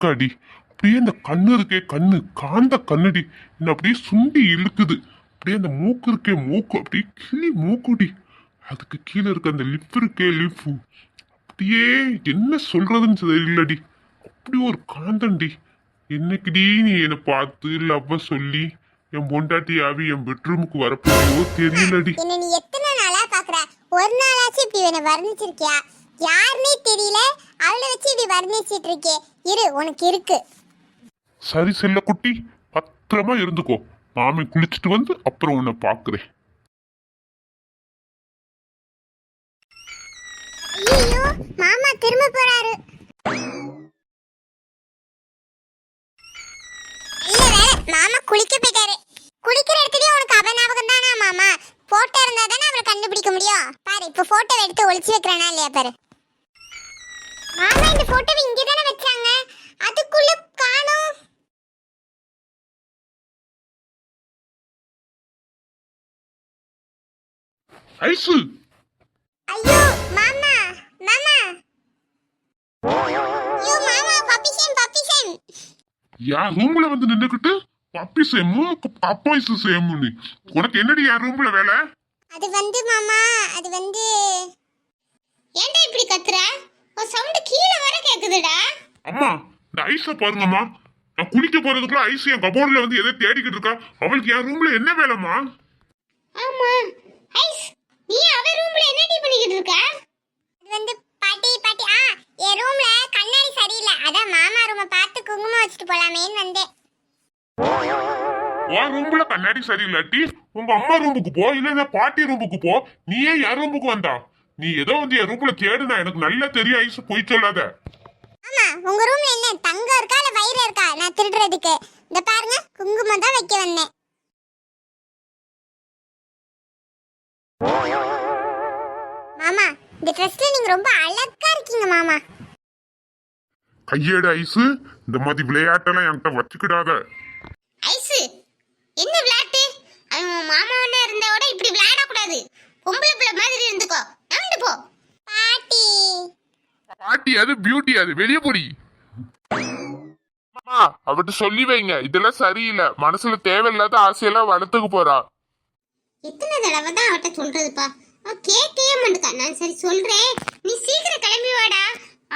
இருக்காடி. அப்படியே அந்த கண்ணு இருக்கே, கண்ணு காந்த கண்ணுடி, என்ன அப்படியே சுண்டி இழுக்குது. அப்படியே அந்த மூக்கு இருக்கே, மூக்கு அப்படியே கிளி மூக்குடி. அதுக்கு கீழே இருக்க அந்த லிப் இருக்கே, லிப்பு அப்படியே என்ன சொல்றதுன்னு தெரியலடி. அப்படி ஒரு காந்தண்டி. என்னைக்குடி நீ என்னை பார்த்து லவ்வ சொல்லி என் பொண்டாட்டியாவி என் பெட்ரூமுக்கு வரப்போயோ தெரியலடி. என்ன நீ எத்தனை நாளா பாக்குற? ஒரு நாளாச்சும் இப்படி என்ன வர்ணிச்சிருக்கியா? யாருன்னே தெரியல, அவளை வச்சு இப்படி வர்ணிச்சிட்டு இருக்கே. இரு, உனக்கு இருக்கு. சரி செல்ல குட்டி, பத்திரமா இருந்துக்கோ. மாமி குளிச்சுட்டு வந்து அப்புறம் உன்னை பாக்குறேன். ஐயோ, மாமா திரும்ப போறாரு. இல்ல வேற, மாமா குளிக்க போயிட்டாரு. குளிக்கிற இடத்துலயே உனக்கு அவ ஞாபகம் தானா மாமா? போட்டோ இருந்தா தானே அவளை கண்டுபிடிக்க முடியும். பாரு, இப்ப போட்டோ எடுத்து ஒளிச்சு வைக்கிறானா இல்லையா பாரு. மாமா இந்த போட்டோவை இங்க தானே வச்சாங்க, அதுக்குள்ள காணோம். ஐசு, ஐயோ மாமா, மாமா, ஐயோ மாமா, பப்பிசேம் பப்பிசேம். என் ரூம்ல வந்து நின்னுக்கிட்டு பப்பி சேமு பப்பாய்ஸு சேமுன்னு உனக்கு என்னடி என் ரூம்ல வேலை? அது வந்து மாமா, அது வந்து ஏன்டா இப்படி கத்துற? ஒரு சவுண்ட் கீழே வர கேக்குதுடா. அம்மா, இந்த ஐஸ பாருங்கம்மா. நான் குளிக்க போறதுக்குள்ள ஐஸ் என் கபோர்ட்ல வந்து எதை தேடிக்கிட்டு இருக்கா. அவளுக்கு என் ரூம்ல என்ன வேலைம்மா? ஆமா ஐஸ், நீ அவ ரூம்ல என்னடி பண்ணிக்கிட்டு இருக்க? அது வந்து பாட்டி பாட்டி, என் ரூம்ல கண்ணாடி சரியில்லை, அதான் மாமா ரூமை பார்த்து குங்குமம் வச்சுட்டு போலாமேன்னு வந்தேன். உன் ரூம்ல கண்ணாடி சரியில்லாட்டி உங்க அம்மா ரூமுக்கு போ, இல்ல பாட்டி ரூமுக்கு போ. நீ ஏன் என் ரூமுக்கு வந்தா? நீ ஏதோ வந்து என் ரூம்ல தேடுனா எனக்கு நல்லா தெரியும் ஐஸ், போய் சொல்லாத. ஆமா, உங்க ரூம்ல என்ன தங்கம் இருக்கா இல்ல வைரம் இருக்கா நான் திருடுறதுக்கு? இந்த பாருங்க, குங்குமம் தான் வைக்க வந்தேன். மாமா, இந்த ட்ரெஸ்ல நீங்க ரொம்ப அழகா இருக்கீங்க மாமா. கையேடு ஐஸ், இந்த மாதிரி விளையாட்டெல்லாம் என்கிட்ட வச்சுக்கிடாத. ஐசு, என்ன விளையாட்டு? அவன் மாமாவனா இருந்தா கூட இப்படி விளையாட கூடாது. பொம்பளை பிள்ளை மாதிரி இருந்துக்கோ, நந்து போ. பாட்டி, பாட்டி அது பியூட்டி, அது வெளியே போடி. அவட்ட சொல்லி வைங்க, இதெல்லாம் சரியில்லை. மனசுல தேவையில்லாத ஆசையெல்லாம் வளர்த்துக்கு போறா. எத்தனை தடவை தான் அவட்ட சொல்றதுப்பா, அவன் கேட்கவே மாட்டேக்கா. நான் சரி சொல்றேன், நீ சீக்கிரம் கிளம்பி வாடா.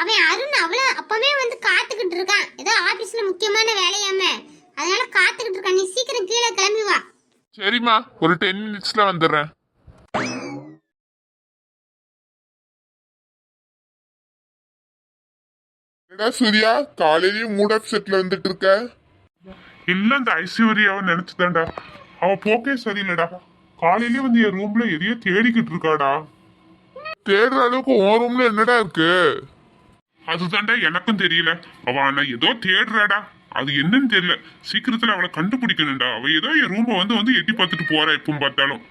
அவன் அருண் அவ்வளோ அப்பவே வந்து காத்துக்கிட்டு இருக்கான், ஏதோ ஆபீஸ்ல முக்கியமான வேலையாம, அதனால காத்துக்கிட்டு இருக்கான். நீ சீக்கிரம் கீழே கிளம்பி வா. சரிம்மா, ஒரு 10 மினிட்ஸ்ல வந்துடுறேன். சூர்யா, காலையிலயும் மூட் ஆஃப் செட்ல வந்துட்டு இருக்க. இல்ல, இந்த ஐஸ்வர்யாவை நினைச்சுதான்டா. அவ போக்கே சரியில்லடா. காலையிலயே வந்து என் ரூம்ல எதையோ தேடிக்கிட்டு இருக்காடா. தேடுற அளவுக்கு உன் ரூம்ல என்னடா இருக்கு? அதுதான்டா எனக்கும் தெரியல. அவ ஆனா ஏதோ தேடுறாடா, அது என்னன்னு தெரியல. சீக்கிரத்துல அவளை கண்டுபிடிக்கணும்டா. அவ ஏதோ என் ரூமை வந்து எட்டி பார்த்துட்டு போறா எப்பவும் பார்த்தாலும்.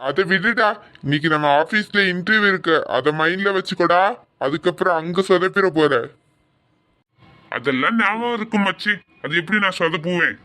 அதை விடுடா, இன்னைக்கு நம்ம ஆபீஸ்ல இன்டர்வியூ இருக்கு, அதை மைண்ட்ல வச்சுக்கோடா. அதுக்கப்புறம் அங்க சொதப்பிட போற. அதெல்லாம் ஞாபகம் இருக்கும் மச்சி, அது எப்படி நான் சொதப்புவேன்?